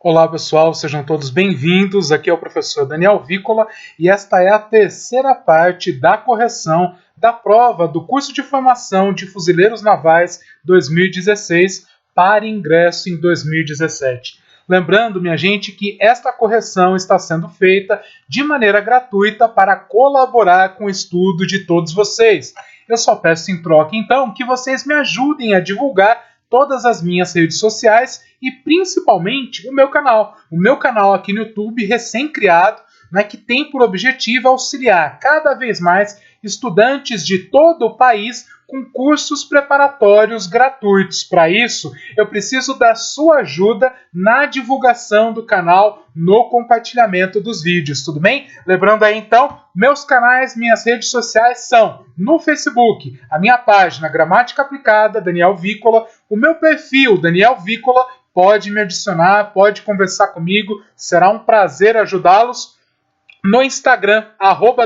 Olá pessoal, sejam todos bem-vindos. Aqui é o professor Daniel Vícola e esta é a terceira parte da correção da prova do curso de formação de Fuzileiros Navais 2016 para ingresso em 2017. Lembrando, minha gente, que esta correção está sendo feita de maneira gratuita para colaborar com o estudo de todos vocês. Eu só peço em troca, então, que vocês me ajudem a divulgar todas as minhas redes sociais e principalmente o meu canal. O meu canal aqui no YouTube, recém-criado, que tem por objetivo auxiliar cada vez mais estudantes de todo o país com cursos preparatórios gratuitos. Para isso, eu preciso da sua ajuda na divulgação do canal, no compartilhamento dos vídeos, tudo bem? Lembrando aí então, meus canais, minhas redes sociais são no Facebook, a minha página Gramática Aplicada, Daniel Vícola, o meu perfil, Daniel Vícola, pode me adicionar, pode conversar comigo, será um prazer ajudá-los. No Instagram,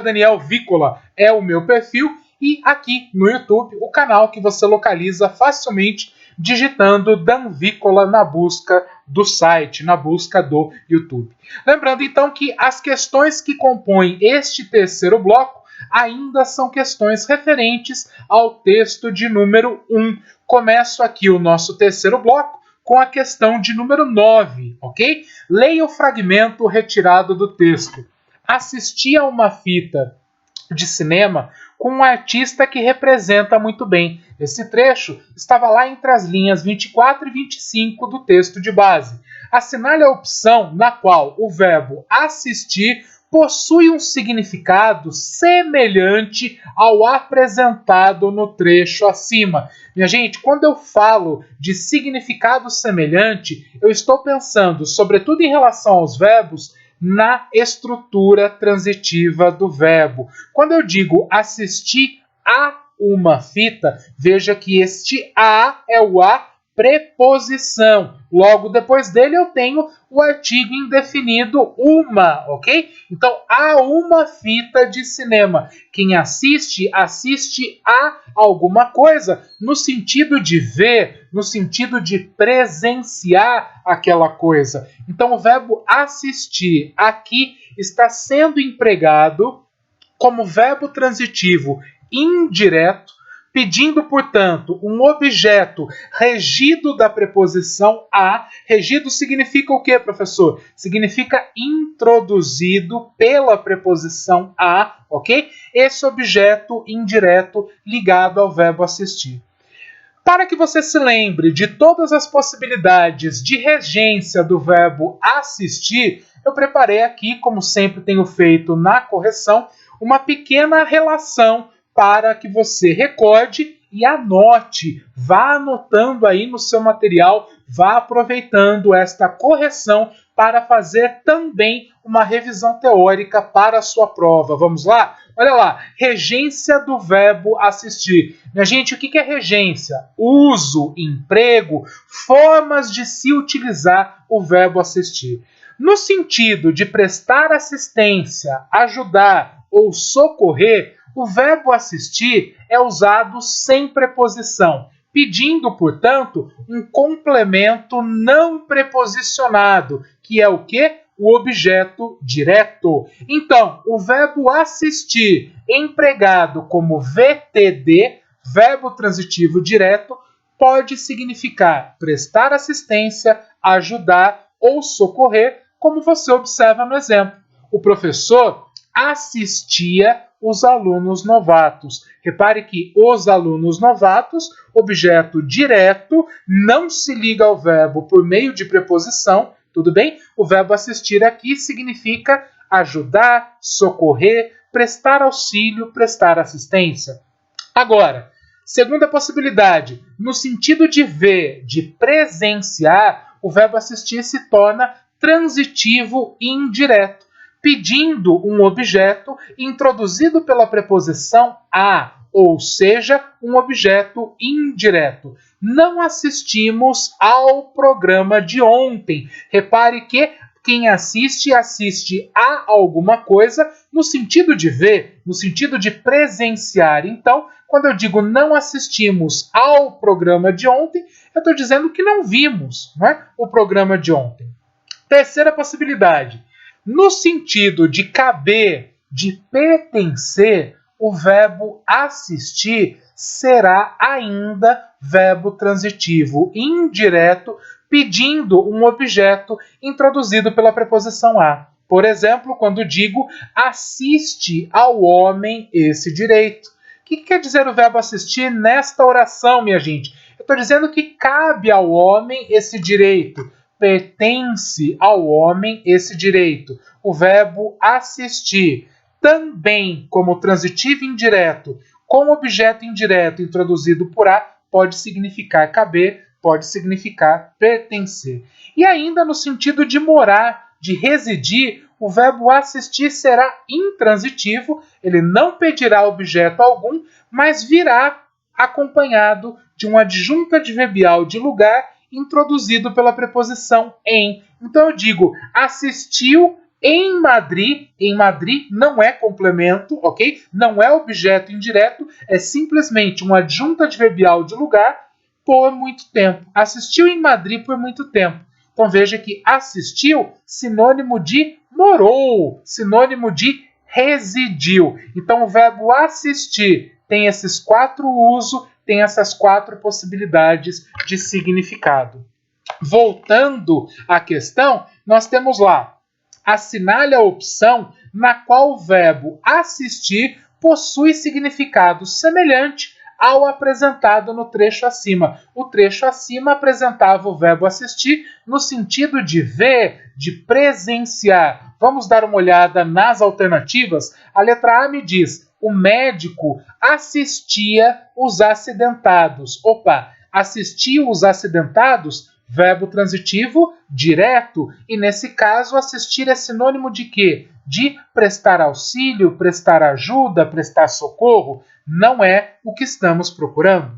@Daniel Vícola é o meu perfil. E aqui no YouTube, o canal que você localiza facilmente digitando Dan Vícola na busca do site, na busca do YouTube. Lembrando então que as questões que compõem este terceiro bloco ainda são questões referentes ao texto de número 1. Começo aqui o nosso terceiro bloco com a questão de número 9, ok? Leia o fragmento retirado do texto. Assisti a uma fita de cinema com um artista que representa muito bem. Esse trecho estava lá entre as linhas 24 e 25 do texto de base. Assinale a opção na qual o verbo assistir possui um significado semelhante ao apresentado no trecho acima. Minha gente, quando eu falo de significado semelhante, eu estou pensando, sobretudo em relação aos verbos, na estrutura transitiva do verbo. Quando eu digo assistir a uma fita, veja que este a é o a preposição. Logo depois dele eu tenho o artigo indefinido uma, ok? Então, a uma fita de cinema. Quem assiste, assiste a alguma coisa no sentido de ver, no sentido de presenciar aquela coisa. Então, o verbo assistir aqui está sendo empregado como verbo transitivo indireto, pedindo, portanto, um objeto regido da preposição a. Regido significa o quê, professor? Significa introduzido pela preposição a, ok? Esse objeto indireto ligado ao verbo assistir. Para que você se lembre de todas as possibilidades de regência do verbo assistir, eu preparei aqui, como sempre tenho feito na correção, uma pequena relação para que você recorde e anote. Vá anotando aí no seu material, vá aproveitando esta correção para fazer também uma revisão teórica para a sua prova. Vamos lá? Olha lá, regência do verbo assistir. Minha gente, o que é regência? Uso, emprego, formas de se utilizar o verbo assistir. No sentido de prestar assistência, ajudar ou socorrer, o verbo assistir é usado sem preposição, pedindo, portanto, um complemento não preposicionado, que é o quê? O objeto direto. Então, o verbo assistir, empregado como VTD, verbo transitivo direto, pode significar prestar assistência, ajudar ou socorrer, como você observa no exemplo. O professor assistia os alunos novatos. Repare que os alunos novatos, objeto direto, não se liga ao verbo por meio de preposição, tudo bem? O verbo assistir aqui significa ajudar, socorrer, prestar auxílio, prestar assistência. Agora, segunda possibilidade, no sentido de ver, de presenciar, o verbo assistir se torna transitivo indireto, pedindo um objeto introduzido pela preposição a, ou seja, um objeto indireto. Não assistimos ao programa de ontem. Repare que quem assiste, assiste a alguma coisa no sentido de ver, no sentido de presenciar. Então, quando eu digo não assistimos ao programa de ontem, eu estou dizendo que não vimos, não é? O programa de ontem. Terceira possibilidade. No sentido de caber, de pertencer, o verbo assistir será ainda verbo transitivo indireto, pedindo um objeto introduzido pela preposição a. Por exemplo, quando digo assiste ao homem esse direito. O que quer dizer o verbo assistir nesta oração, minha gente? Eu estou dizendo que cabe ao homem esse direito, pertence ao homem esse direito. O verbo assistir, também como transitivo indireto, com objeto indireto introduzido por a, pode significar caber, pode significar pertencer. E ainda no sentido de morar, de residir, o verbo assistir será intransitivo, ele não pedirá objeto algum, mas virá acompanhado de um adjunto adverbial de lugar introduzido pela preposição em. Então eu digo, assistiu em Madrid não é complemento, ok? Não é objeto indireto, é simplesmente um adjunto adverbial de lugar por muito tempo. Assistiu em Madrid por muito tempo. Então veja que assistiu, sinônimo de morou, sinônimo de residiu. Então o verbo assistir tem esses 4 usos, tem essas 4 possibilidades de significado. Voltando à questão, nós temos lá, assinale a opção na qual o verbo assistir possui significado semelhante ao apresentado no trecho acima. O trecho acima apresentava o verbo assistir no sentido de ver, de presenciar. Vamos dar uma olhada nas alternativas? A letra A me diz, o médico assistia os acidentados. Opa, assistia os acidentados? Verbo transitivo direto. E nesse caso, assistir é sinônimo de quê? De prestar auxílio, prestar ajuda, prestar socorro. Não é o que estamos procurando.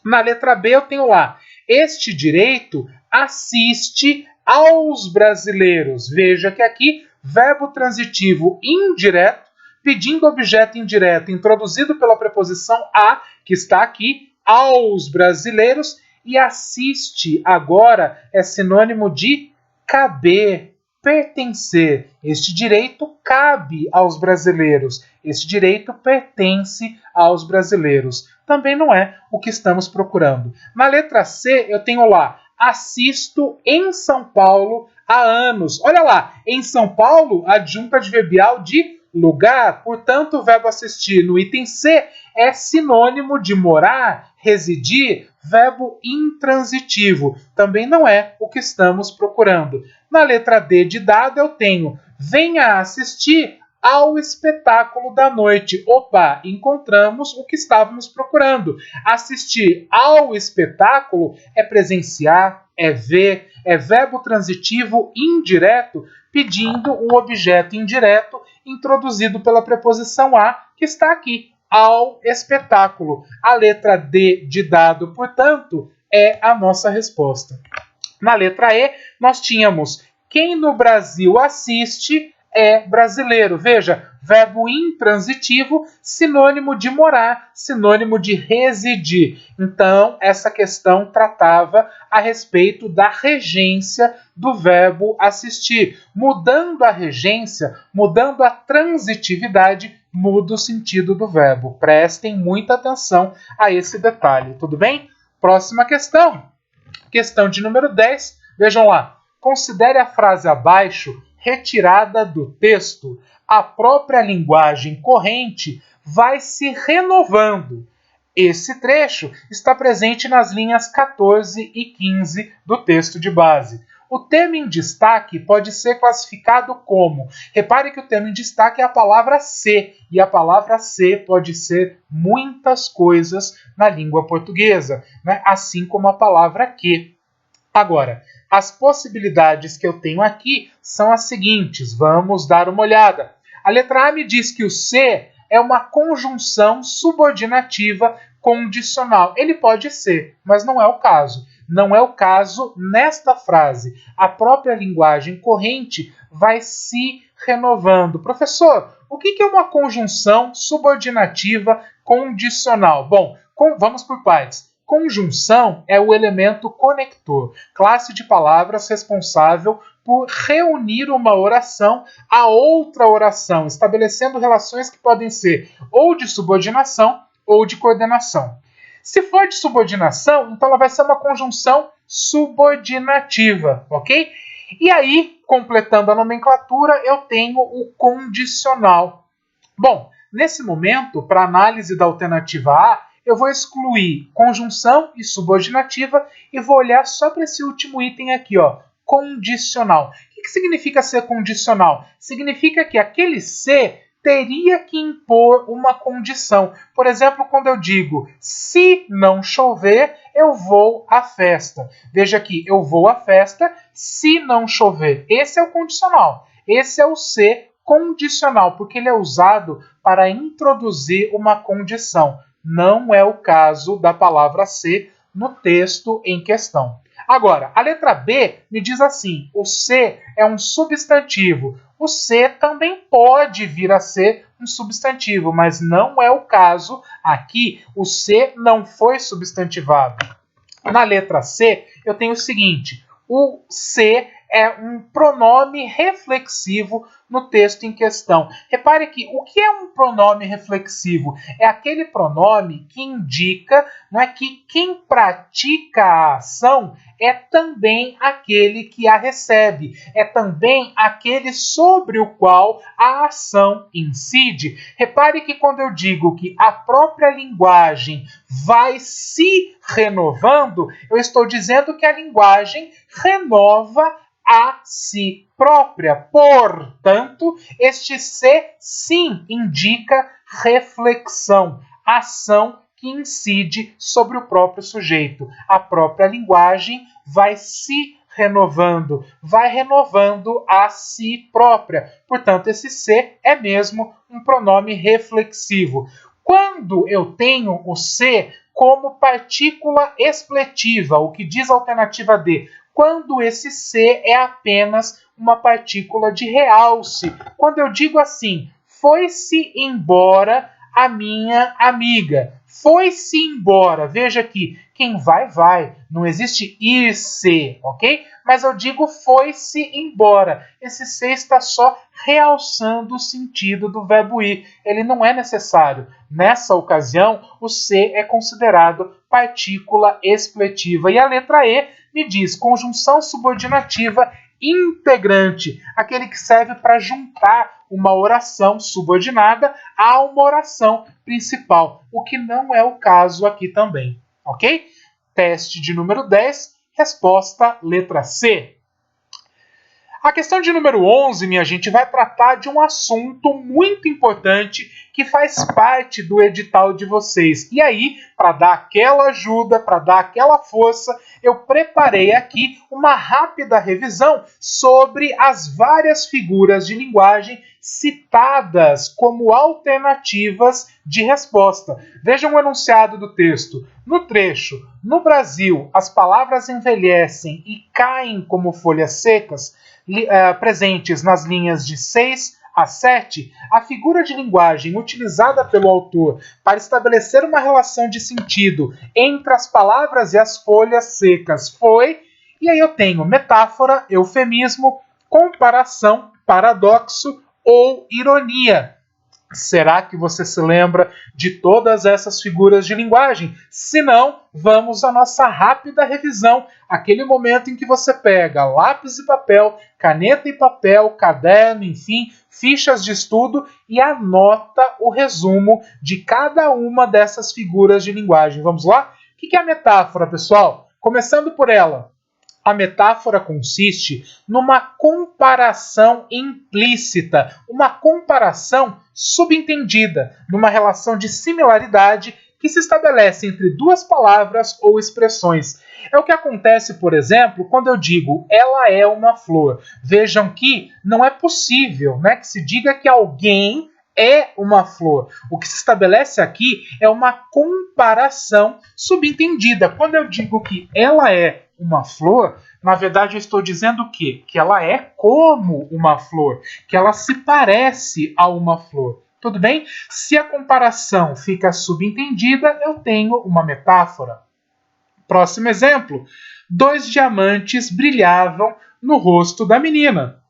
Na letra B eu tenho lá, este direito assiste aos brasileiros. Veja que aqui, verbo transitivo indireto, pedindo objeto indireto introduzido pela preposição a, que está aqui, aos brasileiros, e assiste agora é sinônimo de caber, pertencer. Este direito cabe aos brasileiros. Este direito pertence aos brasileiros. Também não é o que estamos procurando. Na letra C, eu tenho lá, assisto em São Paulo há anos. Olha lá, em São Paulo, adjunto adverbial de lugar. Portanto, o verbo assistir no item C é sinônimo de morar, residir, verbo intransitivo. Também não é o que estamos procurando. Na letra D de dado eu tenho, venha assistir ao espetáculo da noite. Opa, encontramos o que estávamos procurando. Assistir ao espetáculo é presenciar, é ver, é verbo transitivo indireto, pedindo um objeto indireto introduzido pela preposição a, que está aqui, ao espetáculo. A letra D de dado, portanto, é a nossa resposta. Na letra E, nós tínhamos quem no Brasil assiste é brasileiro. Veja, verbo intransitivo, sinônimo de morar, sinônimo de residir. Então, essa questão tratava a respeito da regência do verbo assistir. Mudando a regência, mudando a transitividade, muda o sentido do verbo. Prestem muita atenção a esse detalhe, tudo bem? Próxima questão. Questão de número 10. Vejam lá. Considere a frase abaixo retirada do texto. A própria linguagem corrente vai se renovando. Esse trecho está presente nas linhas 14 e 15 do texto de base. O tema em destaque pode ser classificado como... Repare que o tema em destaque é a palavra ser, e a palavra ser pode ser muitas coisas na língua portuguesa, né? Assim como a palavra que. Agora, as possibilidades que eu tenho aqui são as seguintes. Vamos dar uma olhada. A letra A me diz que o ser é uma conjunção subordinativa condicional. Ele pode ser, mas não é o caso. Não é o caso nesta frase. A própria linguagem corrente vai se renovando. Professor, o que é uma conjunção subordinativa condicional? Bom, vamos por partes. Conjunção é o elemento conector, classe de palavras responsável por reunir uma oração a outra oração, estabelecendo relações que podem ser ou de subordinação ou de coordenação. Se for de subordinação, então ela vai ser uma conjunção subordinativa, ok? E aí, completando a nomenclatura, eu tenho o condicional. Bom, nesse momento, para análise da alternativa A, eu vou excluir conjunção e subordinativa e vou olhar só para esse último item aqui, ó, condicional. O que significa ser condicional? Significa que aquele ser teria que impor uma condição. Por exemplo, quando eu digo, se não chover, eu vou à festa. Veja aqui, eu vou à festa se não chover. Esse é o condicional. Esse é o se condicional, porque ele é usado para introduzir uma condição. Não é o caso da palavra se no texto em questão. Agora, a letra B me diz assim, o se é um substantivo. O se também pode vir a ser um substantivo, mas não é o caso aqui. O se não foi substantivado. Na letra C, eu tenho o seguinte, o se é um pronome reflexivo no texto em questão. Repare que o que é um pronome reflexivo? É aquele pronome que indica, não é, que quem pratica a ação é também aquele que a recebe, é também aquele sobre o qual a ação incide. Repare que quando eu digo que a própria linguagem vai se renovando, eu estou dizendo que a linguagem renova a si própria. Portanto, este se sim indica reflexão, ação que incide sobre o próprio sujeito. A própria linguagem vai se renovando, vai renovando a si própria. Portanto, esse se é mesmo um pronome reflexivo. Quando eu tenho o se como partícula expletiva, o que diz a alternativa D, quando esse se é apenas uma partícula de realce. Quando eu digo assim, foi-se embora a minha amiga. Foi-se embora. Veja aqui, quem vai, vai. Não existe ir-se, ok? Mas eu digo foi-se embora. Esse se está só realçando o sentido do verbo ir. Ele não é necessário. Nessa ocasião, o se é considerado partícula expletiva. E a letra E me diz conjunção subordinativa integrante, aquele que serve para juntar uma oração subordinada a uma oração principal, o que não é o caso aqui também, ok? Teste de número 10, resposta letra C. A questão de número 11, minha gente, vai tratar de um assunto muito importante que faz parte do edital de vocês. E aí, para dar aquela ajuda, para dar aquela força, eu preparei aqui uma rápida revisão sobre as várias figuras de linguagem citadas como alternativas de resposta. Vejam o enunciado do texto. No trecho, no Brasil, as palavras envelhecem e caem como folhas secas, presentes nas linhas de 6 a 7, a figura de linguagem utilizada pelo autor para estabelecer uma relação de sentido entre as palavras e as folhas secas foi, e aí eu tenho metáfora, eufemismo, comparação, paradoxo ou ironia. Será que você se lembra de todas essas figuras de linguagem? Se não, vamos à nossa rápida revisão, aquele momento em que você pega lápis e papel, caneta e papel, caderno, enfim, fichas de estudo e anota o resumo de cada uma dessas figuras de linguagem. Vamos lá? O que é a metáfora, pessoal? Começando por ela. A metáfora consiste numa comparação implícita, uma comparação subentendida, numa relação de similaridade que se estabelece entre duas palavras ou expressões. É o que acontece, por exemplo, quando eu digo ela é uma flor. Vejam que não é possível, né, que se diga que alguém é uma flor. O que se estabelece aqui é uma comparação subentendida. Quando eu digo que ela é uma flor, na verdade eu estou dizendo o quê? Que ela é como uma flor, que ela se parece a uma flor. Tudo bem? Se a comparação fica subentendida, eu tenho uma metáfora. Próximo exemplo. 2 diamantes brilhavam no rosto da menina.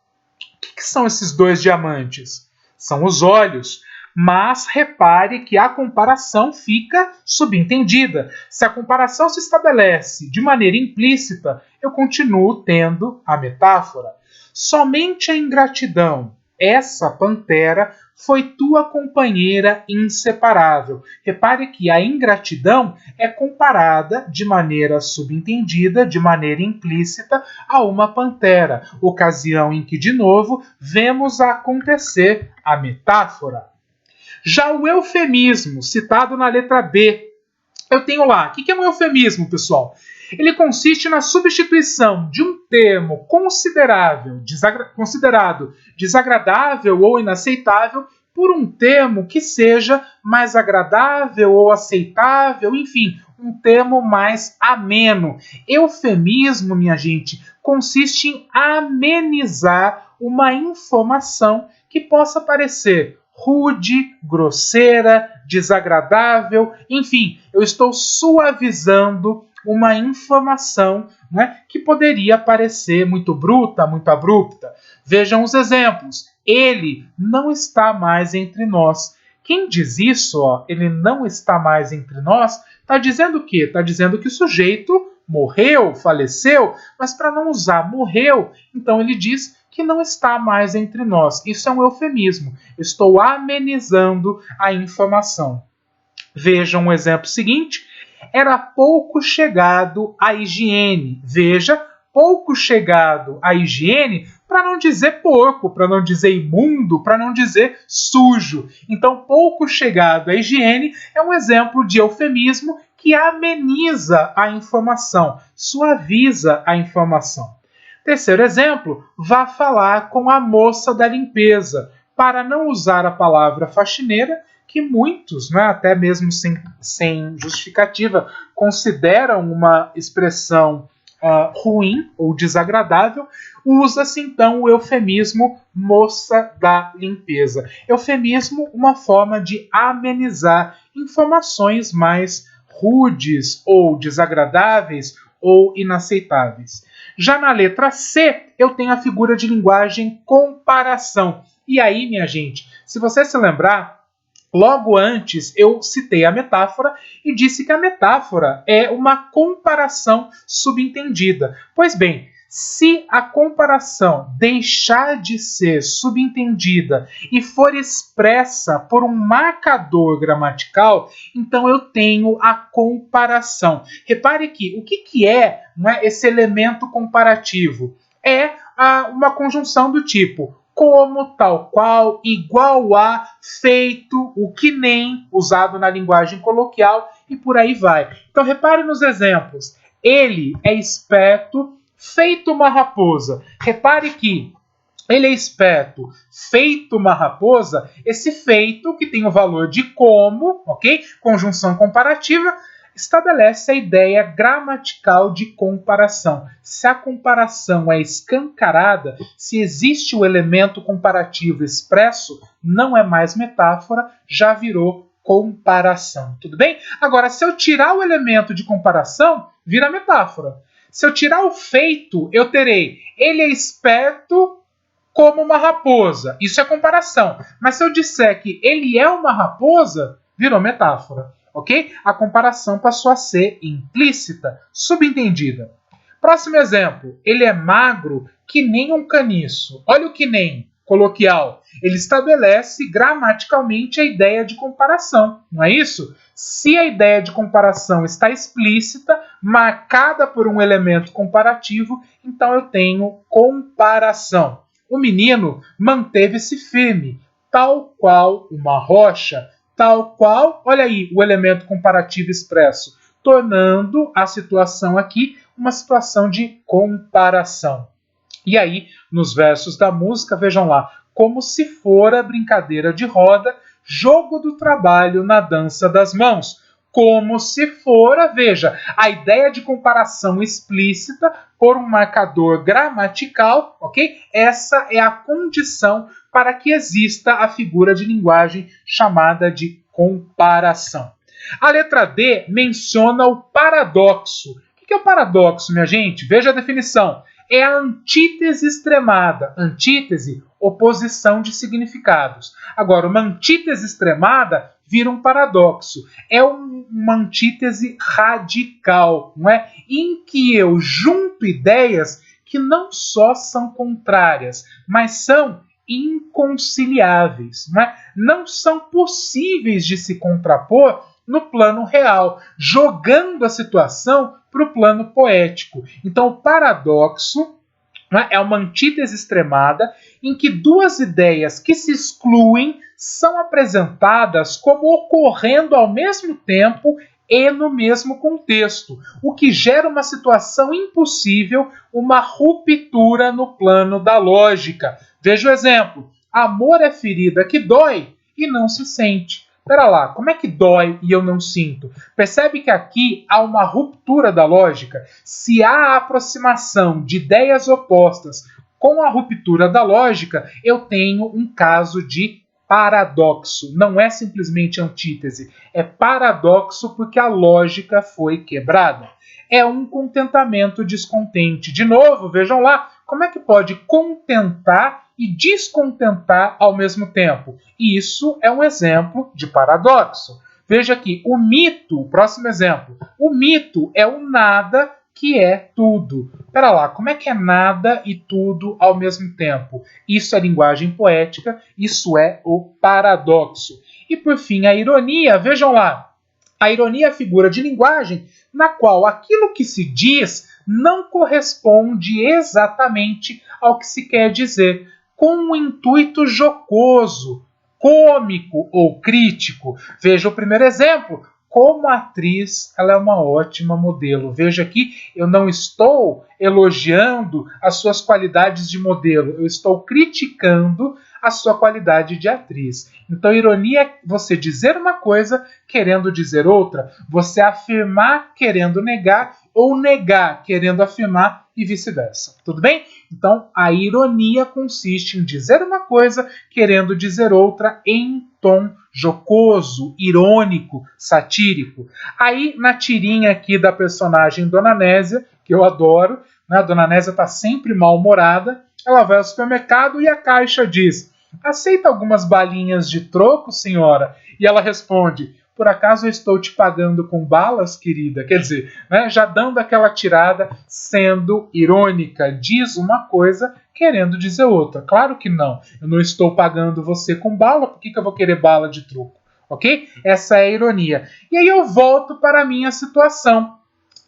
O que são esses 2 diamantes? São os olhos. Mas repare que a comparação fica subentendida. Se a comparação se estabelece de maneira implícita, eu continuo tendo a metáfora. Somente a ingratidão, essa pantera, foi tua companheira inseparável. Repare que a ingratidão é comparada de maneira subentendida, de maneira implícita, a uma pantera, ocasião em que, de novo, vemos acontecer a metáfora. Já o eufemismo, citado na letra B, eu tenho lá. O que é um eufemismo, pessoal? Ele consiste na substituição de um termo considerado desagradável ou inaceitável por um termo que seja mais agradável ou aceitável, enfim, um termo mais ameno. Eufemismo, minha gente, consiste em amenizar uma informação que possa parecer rude, grosseira, desagradável, enfim, eu estou suavizando uma informação, né, que poderia parecer muito bruta, muito abrupta. Vejam os exemplos. Ele não está mais entre nós. Quem diz isso, ele não está mais entre nós, está dizendo o quê? Está dizendo que o sujeito morreu, faleceu, mas para não usar morreu, então ele diz que não está mais entre nós. Isso é um eufemismo. Estou amenizando a informação. Vejam o exemplo seguinte. Era pouco chegado à higiene. Veja, pouco chegado à higiene, para não dizer porco, para não dizer imundo, para não dizer sujo. Então, pouco chegado à higiene é um exemplo de eufemismo que ameniza a informação, suaviza a informação. Terceiro exemplo, vá falar com a moça da limpeza, para não usar a palavra faxineira, que muitos, né, até mesmo sem justificativa, consideram uma expressão ruim ou desagradável, usa-se então o eufemismo moça da limpeza. Eufemismo, uma forma de amenizar informações mais rudes ou desagradáveis ou inaceitáveis. Já na letra C, eu tenho a figura de linguagem comparação. E aí, minha gente, se você se lembrar, logo antes eu citei a metáfora e disse que a metáfora é uma comparação subentendida. Pois bem, se a comparação deixar de ser subentendida e for expressa por um marcador gramatical, então eu tenho a comparação. Repare que o que é, né, esse elemento comparativo? É uma conjunção do tipo como, tal qual, igual a, feito, o que nem, usado na linguagem coloquial, e por aí vai. Então repare nos exemplos. Ele é esperto, feito uma raposa. Repare que ele é esperto, feito uma raposa, esse feito, que tem o valor de como, ok? Conjunção comparativa, estabelece a ideia gramatical de comparação. Se a comparação é escancarada, se existe o elemento comparativo expresso, não é mais metáfora, já virou comparação. Tudo bem? Agora, se eu tirar o elemento de comparação, vira metáfora. Se eu tirar o feito, eu terei ele é esperto como uma raposa. Isso é comparação. Mas se eu disser que ele é uma raposa, virou metáfora. Ok? A comparação passou a ser implícita, subentendida. Próximo exemplo. Ele é magro que nem um caniço. Olha o que nem, coloquial. Ele estabelece gramaticalmente a ideia de comparação. Não é isso? Se a ideia de comparação está explícita, marcada por um elemento comparativo, então eu tenho comparação. O menino manteve-se firme, tal qual uma rocha. Tal qual, olha aí o elemento comparativo expresso, tornando a situação aqui uma situação de comparação. E aí, nos versos da música, vejam lá, como se fora brincadeira de roda, jogo do trabalho na dança das mãos. Como se fora, veja, a ideia de comparação explícita por um marcador gramatical, ok? Essa é a condição para que exista a figura de linguagem chamada de comparação. A letra D menciona o paradoxo. que é o paradoxo, minha gente? Veja a definição. É a antítese extremada. Antítese, oposição de significados. Agora, uma antítese extremada vira um paradoxo. É uma antítese radical, não é? Em que eu junto ideias que não só são contrárias, mas são inconciliáveis, não é? Não são possíveis de se contrapor no plano real, jogando a situação para o plano poético. Então, o paradoxo, né, é uma antítese extremada em que duas ideias que se excluem são apresentadas como ocorrendo ao mesmo tempo e no mesmo contexto, o que gera uma situação impossível, uma ruptura no plano da lógica. Veja o exemplo. Amor é ferida que dói e não se sente. Pera lá, como é que dói e eu não sinto? Percebe que aqui há uma ruptura da lógica? Se há a aproximação de ideias opostas com a ruptura da lógica, eu tenho um caso de paradoxo. Não é simplesmente antítese, é paradoxo porque a lógica foi quebrada. É um contentamento descontente. De novo, vejam lá, como é que pode contentar e descontentar ao mesmo tempo? Isso é um exemplo de paradoxo. Veja aqui, o mito, próximo exemplo. O mito é o nada que é tudo. Pera lá, como é que é nada e tudo ao mesmo tempo? Isso é linguagem poética, isso é o paradoxo. E por fim, a ironia, vejam lá. A ironia é a figura de linguagem na qual aquilo que se diz não corresponde exatamente ao que se quer dizer, com um intuito jocoso, cômico ou crítico. Veja o primeiro exemplo. Como atriz, ela é uma ótima modelo. Veja aqui, eu não estou elogiando as suas qualidades de modelo, eu estou criticando a sua qualidade de atriz. Então, ironia é você dizer uma coisa querendo dizer outra, você afirmar querendo negar ou negar querendo afirmar e vice-versa. Tudo bem? Então, a ironia consiste em dizer uma coisa querendo dizer outra em tom jocoso, irônico, satírico. Aí, na tirinha aqui da personagem Dona Nésia, que eu adoro, né? A Dona Nésia está sempre mal-humorada, ela vai ao supermercado e a caixa diz: aceita algumas balinhas de troco, senhora? E ela responde: por acaso eu estou te pagando com balas, querida? Quer dizer, né, já dando aquela tirada, sendo irônica, diz uma coisa querendo dizer outra. Claro que não, eu não estou pagando você com bala, por que eu vou querer bala de troco? Ok? Essa é a ironia. E aí eu volto para a minha situação,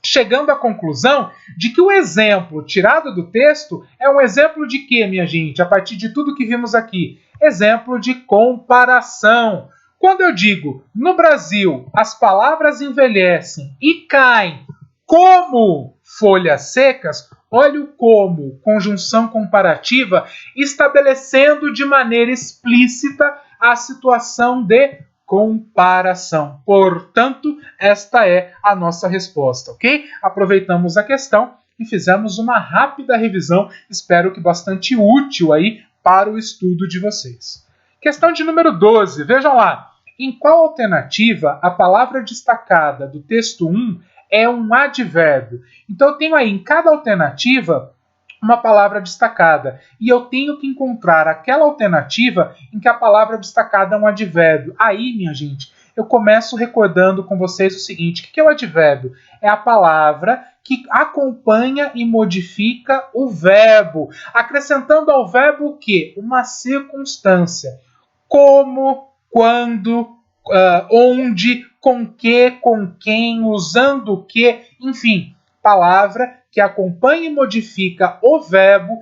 chegando à conclusão de que o exemplo tirado do texto é um exemplo de quê, minha gente? A partir de tudo que vimos aqui. Exemplo de comparação. Quando eu digo, no Brasil, as palavras envelhecem e caem como folhas secas, olha o como, conjunção comparativa, estabelecendo de maneira explícita a situação de comparação. Portanto, esta é a nossa resposta, ok? Aproveitamos a questão e fizemos uma rápida revisão, espero que bastante útil aí para o estudo de vocês. Questão de número 12, vejam lá. Em qual alternativa a palavra destacada do texto 1 é um advérbio? Então eu tenho aí em cada alternativa uma palavra destacada. E eu tenho que encontrar aquela alternativa em que a palavra destacada é um advérbio. Aí, minha gente, eu começo recordando com vocês o seguinte: o que é o advérbio? É a palavra que acompanha e modifica o verbo, acrescentando ao verbo o quê? Uma circunstância. Como, quando, onde, com que, com quem, usando o que, enfim, palavra que acompanha e modifica o verbo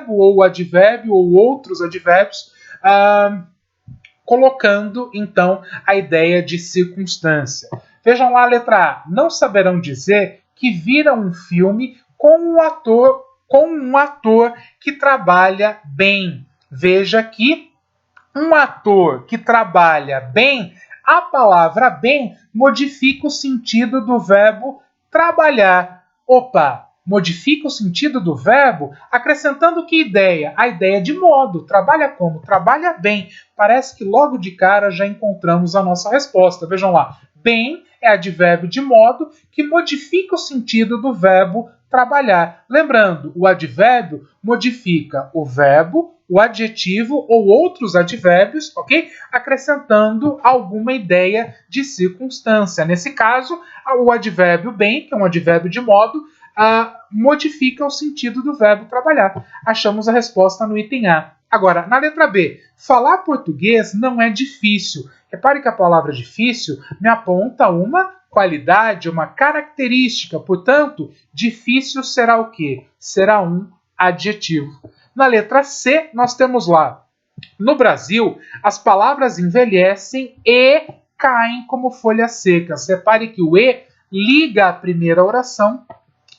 ou o advérbio ou outros advérbios, colocando então a ideia de circunstância. Vejam lá a letra A. Não saberão dizer que viram um filme com um ator que trabalha bem. Veja que um ator que trabalha bem, a palavra bem modifica o sentido do verbo trabalhar. Opa, modifica o sentido do verbo, acrescentando que ideia? A ideia de modo. Trabalha como? Trabalha bem. Parece que logo de cara já encontramos a nossa resposta. Vejam lá. Bem é advérbio de modo que modifica o sentido do verbo trabalhar. Lembrando, o advérbio modifica o verbo, o adjetivo ou outros advérbios, ok? Acrescentando alguma ideia de circunstância. Nesse caso, o advérbio bem, que é um advérbio de modo, modifica o sentido do verbo trabalhar. Achamos a resposta no item A. Agora, na letra B, falar português não é difícil. Repare que a palavra difícil me aponta uma qualidade, uma característica. Portanto, difícil será o quê? Será um adjetivo. Na letra C, nós temos lá, no Brasil, as palavras envelhecem e caem como folhas secas. Repare que o E liga a primeira oração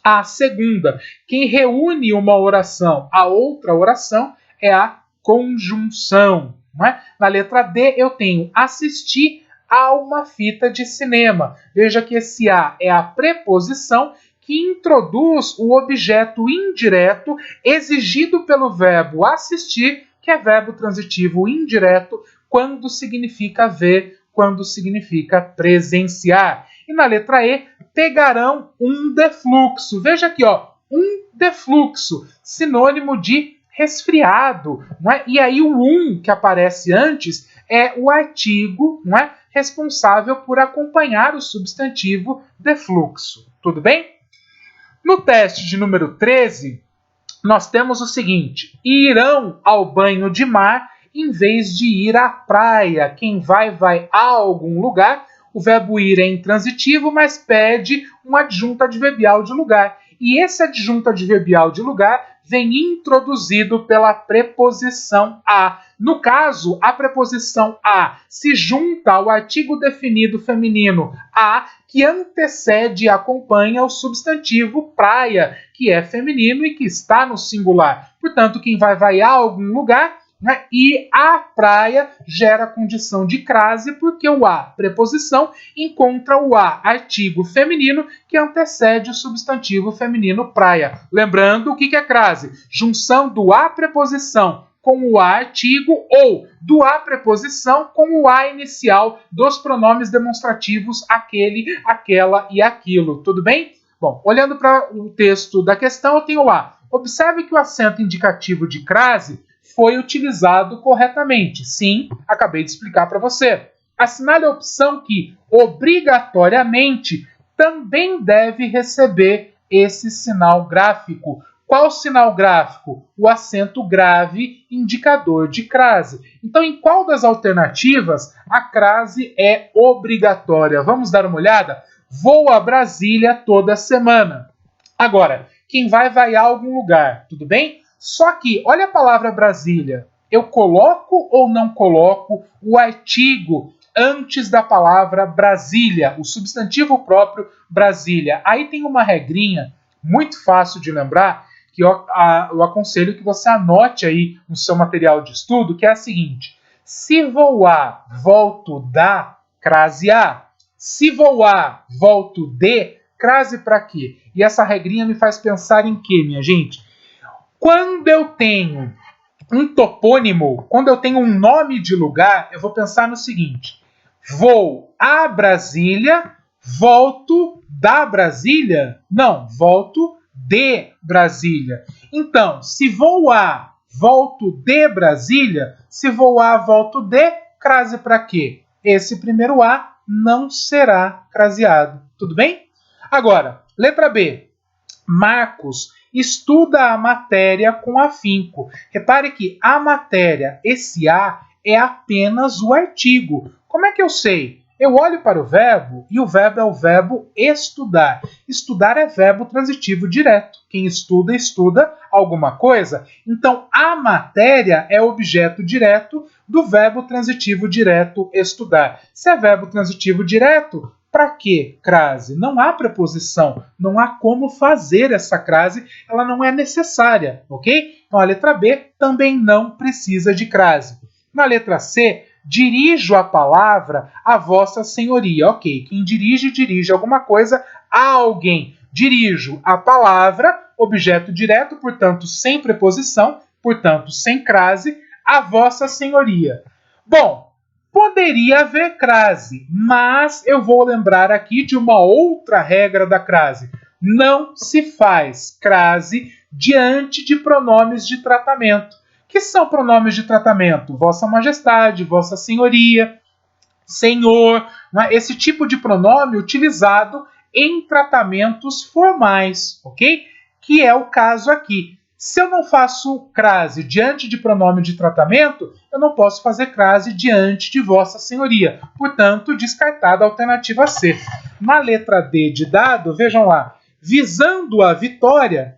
à segunda. Quem reúne uma oração à outra oração é a conjunção. Não é? Na letra D, eu tenho assistir a uma fita de cinema. Veja que esse A é a preposição que introduz o objeto indireto exigido pelo verbo assistir, que é verbo transitivo indireto, quando significa ver, quando significa presenciar. E na letra E, pegarão um defluxo. Veja aqui, ó, um defluxo, sinônimo de resfriado. Não é? E aí o que aparece antes é o artigo, não é, responsável por acompanhar o substantivo defluxo. Tudo bem? No teste de número 13, nós temos o seguinte: irão ao banho de mar em vez de ir à praia. Quem vai a algum lugar. O verbo ir é intransitivo, mas pede um adjunto adverbial de lugar. E esse adjunto adverbial de lugar vem introduzido pela preposição a. No caso, a preposição a se junta ao artigo definido feminino a, que antecede e acompanha o substantivo praia, que é feminino e que está no singular. Portanto, quem vai a algum lugar, né? E a praia gera condição de crase porque o a, preposição, encontra o a, artigo feminino, que antecede o substantivo feminino praia. Lembrando, o que é crase? Junção do a, preposição, com o a, artigo, ou do a, preposição, com o a inicial dos pronomes demonstrativos aquele, aquela e aquilo. Tudo bem? Bom, olhando para o texto da questão, eu tenho lá. Observe que o acento indicativo de crase foi utilizado corretamente. Sim, acabei de explicar para você. Assinale a opção que, obrigatoriamente, também deve receber esse sinal gráfico. Qual sinal gráfico? O acento grave, indicador de crase. Então, em qual das alternativas a crase é obrigatória? Vamos dar uma olhada? Vou a Brasília toda semana. Agora, quem vai a algum lugar, tudo bem? Só que, olha a palavra Brasília. Eu coloco ou não coloco o artigo antes da palavra Brasília, o substantivo próprio Brasília? Aí tem uma regrinha muito fácil de lembrar, que eu aconselho que você anote aí no seu material de estudo, que é a seguinte: se vou a, volto da, crase a. Se vou a, volto de, crase para quê? E essa regrinha me faz pensar em quê, minha gente? Quando eu tenho um topônimo, quando eu tenho um nome de lugar, eu vou pensar no seguinte: vou a Brasília, volto da Brasília? Não, volto de Brasília. Então, se vou a, volto de Brasília, se vou a, volto de, crase para quê? Esse primeiro a não será craseado. Tudo bem? Agora, letra B. Marcos estuda a matéria com afinco. Repare que a matéria, esse a, é apenas o artigo. Como é que eu sei? Eu olho para o verbo e o verbo é o verbo estudar. Estudar é verbo transitivo direto. Quem estuda, estuda alguma coisa. Então, a matéria é objeto direto do verbo transitivo direto estudar. Se é verbo transitivo direto, para que crase? Não há preposição, não há como fazer essa crase, ela não é necessária, ok? Então a letra B também não precisa de crase. Na letra C, dirijo a palavra a vossa senhoria. Ok, quem dirige, dirige alguma coisa a alguém. Dirijo a palavra, objeto direto, portanto sem preposição, portanto sem crase, a vossa senhoria. Bom, Poderia haver crase, mas eu vou lembrar aqui de uma outra regra da crase. Não se faz crase diante de pronomes de tratamento. Que são pronomes de tratamento? Vossa Majestade, Vossa Senhoria, Senhor, né? Esse tipo de pronome utilizado em tratamentos formais, ok? Que é o caso aqui. Se eu não faço crase diante de pronome de tratamento, eu não posso fazer crase diante de Vossa Senhoria. Portanto, descartada a alternativa C. Na letra D de dado, vejam lá, visando a vitória,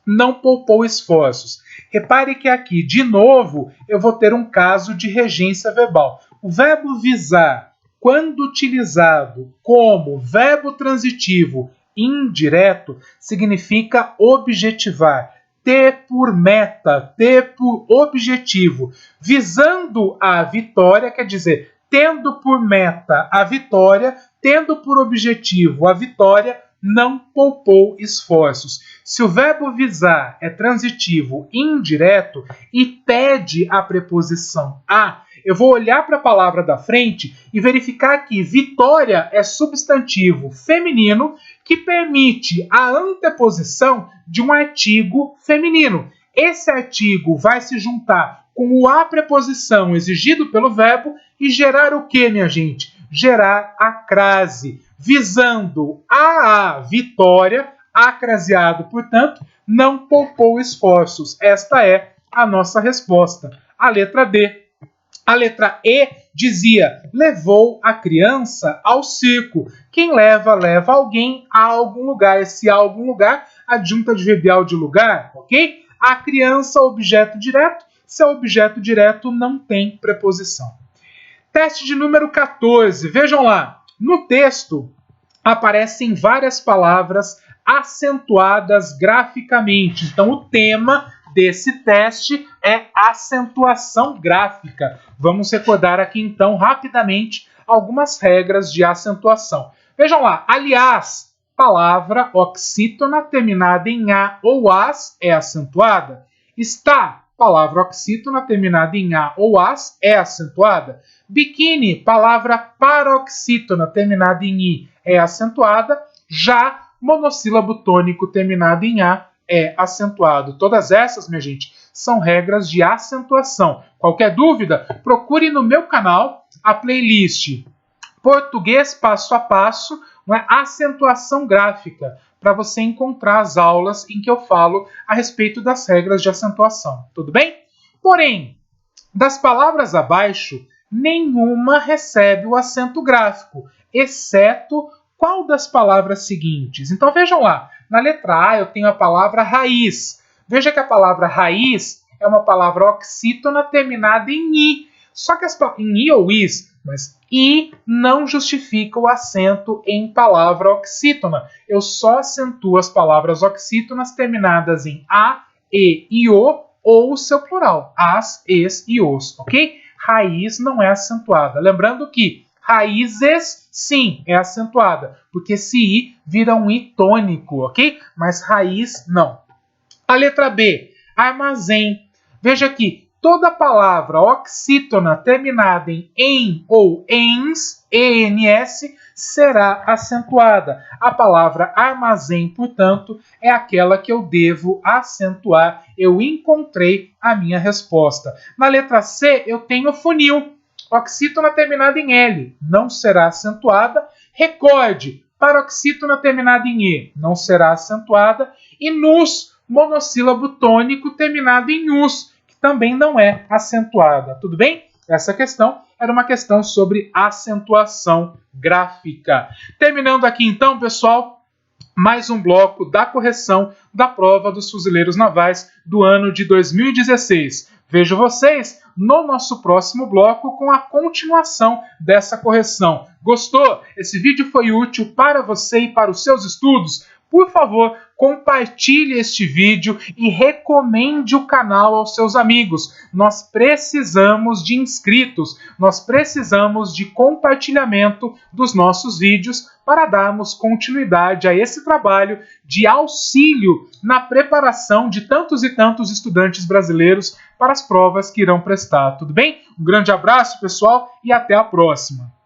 não poupou esforços. Repare que aqui, de novo, eu vou ter um caso de regência verbal. O verbo visar, quando utilizado como verbo transitivo indireto, significa objetivar, ter por meta, ter por objetivo. Visando a vitória, quer dizer, tendo por meta a vitória, tendo por objetivo a vitória, não poupou esforços. Se o verbo visar é transitivo indireto e pede a preposição a, eu vou olhar para a palavra da frente e verificar que vitória é substantivo feminino que permite a anteposição de um artigo feminino. Esse artigo vai se juntar com o a preposição exigido pelo verbo e gerar o que, minha gente? Gerar a crase. Visando a vitória, acraseado, portanto, não poupou esforços. Esta é a nossa resposta. A letra D. A letra E dizia, levou a criança ao circo. Quem leva, leva alguém a algum lugar. Esse a algum lugar, adjunta adverbial de lugar, ok? A criança, objeto direto. Se é objeto direto, não tem preposição. Teste de número 14. Vejam lá. No texto, aparecem várias palavras acentuadas graficamente. Então, o tema desse teste é acentuação gráfica. Vamos recordar aqui, então, rapidamente, algumas regras de acentuação. Vejam lá. Aliás, palavra oxítona terminada em a ou as é acentuada. Está, palavra oxítona terminada em a ou as é acentuada. Biquíni, palavra paroxítona terminada em i é acentuada. Já monossílabo tônico terminado em a é acentuado. Todas essas, minha gente, são regras de acentuação. Qualquer dúvida, procure no meu canal a playlist Português Passo a Passo, uma acentuação gráfica, para você encontrar as aulas em que eu falo a respeito das regras de acentuação. Tudo bem? Porém, das palavras abaixo, nenhuma recebe o acento gráfico, exceto qual das palavras seguintes? Então vejam lá, na letra A eu tenho a palavra raiz. Veja que a palavra raiz é uma palavra oxítona terminada em i. Só que em i ou is, mas i não justifica o acento em palavra oxítona. Eu só acentuo as palavras oxítonas terminadas em a, e, o ou o seu plural, as, es e os, ok? Raiz não é acentuada. Lembrando que raízes, sim, é acentuada, porque esse i vira um i tônico, ok? Mas raiz, não. A letra B, armazém. Veja aqui, toda palavra oxítona terminada em ou ens, ens, será acentuada. A palavra armazém, portanto, é aquela que eu devo acentuar. Eu encontrei a minha resposta. Na letra C, eu tenho funil. Oxítona terminada em L, não será acentuada. Recorde, paroxítona terminada em E, não será acentuada. E nus, monossílabo tônico terminado em us, que também não é acentuada. Tudo bem? Essa questão era uma questão sobre acentuação gráfica. Terminando aqui então, pessoal, mais um bloco da correção da prova dos fuzileiros navais do ano de 2016. Vejo vocês no nosso próximo bloco com a continuação dessa correção. Gostou? Esse vídeo foi útil para você e para os seus estudos? por favor, compartilhe este vídeo e recomende o canal aos seus amigos. Nós precisamos de inscritos, nós precisamos de compartilhamento dos nossos vídeos para darmos continuidade a esse trabalho de auxílio na preparação de tantos e tantos estudantes brasileiros para as provas que irão prestar. Tudo bem? Um grande abraço, pessoal, e até a próxima!